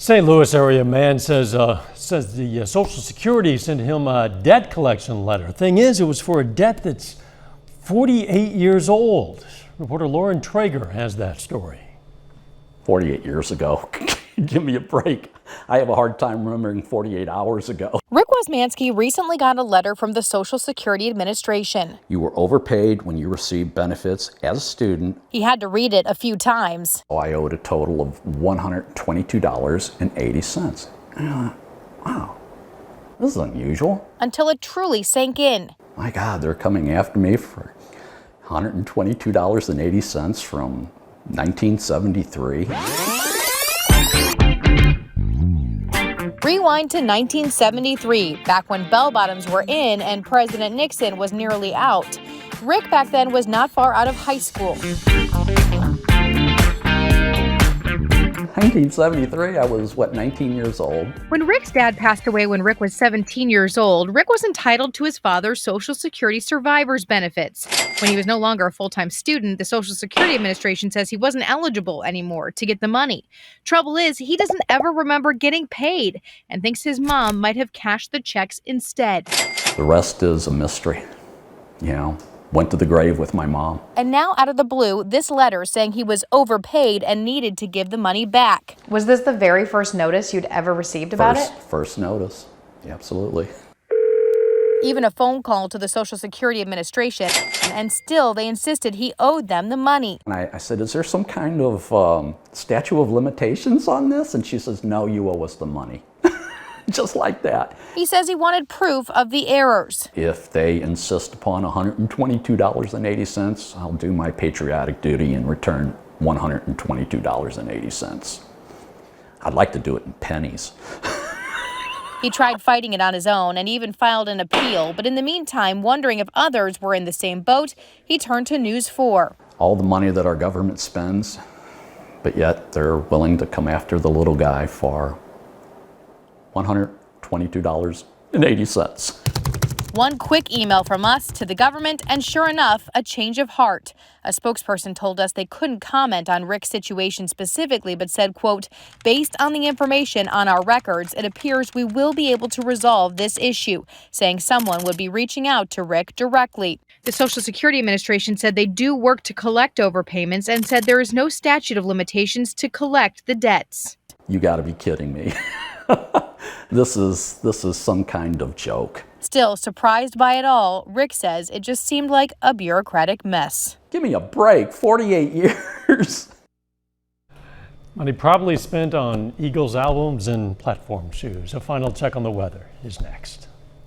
St. Louis area man says the Social Security sent him a debt collection letter. Thing is, it was for a debt that's 48 years old. Reporter Lauren Traeger has that story. 48 years ago. Give me a break. I have a hard time remembering 48 hours ago. Rick Wosmanski recently got a letter from the Social Security Administration. You were overpaid when you received benefits as a student. He had to read it a few times. I owed a total of $122.80. Wow, this is unusual. Until it truly sank in. My God, they're coming after me for $122.80 from 1973. Rewind to 1973, back when bell bottoms were in and President Nixon was nearly out. Rick back then was not far out of high school. 1973, I was, 19 years old. When Rick's dad passed away when Rick was 17 years old, Rick was entitled to his father's Social Security survivor's benefits. When he was no longer a full-time student, the Social Security Administration says he wasn't eligible anymore to get the money. Trouble is, he doesn't ever remember getting paid and thinks his mom might have cashed the checks instead. The rest is a mystery. Went to the grave with my mom. And now, out of the blue, this letter saying he was overpaid and needed to give the money back. Was this the very first notice you'd ever received about it? First notice, absolutely. Even a phone call to the Social Security Administration, and still they insisted he owed them the money. And I said, is there some kind of statute of limitations on this? And she says, no, you owe us the money. Just like that. He says he wanted proof of the errors. If they insist upon $122.80, I'll do my patriotic duty and return $122.80. I'd like to do it in pennies. He tried fighting it on his own and even filed an appeal, but in the meantime, wondering if others were in the same boat, he turned to News 4. All the money that our government spends, but yet they're willing to come after the little guy for $122.80. One quick email from us to the government, and sure enough, a change of heart. A spokesperson told us they couldn't comment on Rick's situation specifically, but said, quote, based on the information on our records, it appears we will be able to resolve this issue, saying someone would be reaching out to Rick directly. The Social Security Administration said they do work to collect overpayments and said there is no statute of limitations to collect the debts. You got to be kidding me. This is some kind of joke. Still, surprised by it all, Rick says it just seemed like a bureaucratic mess. Give me a break, 48 years. Money probably spent on Eagles albums and platform shoes. A final check on the weather is next.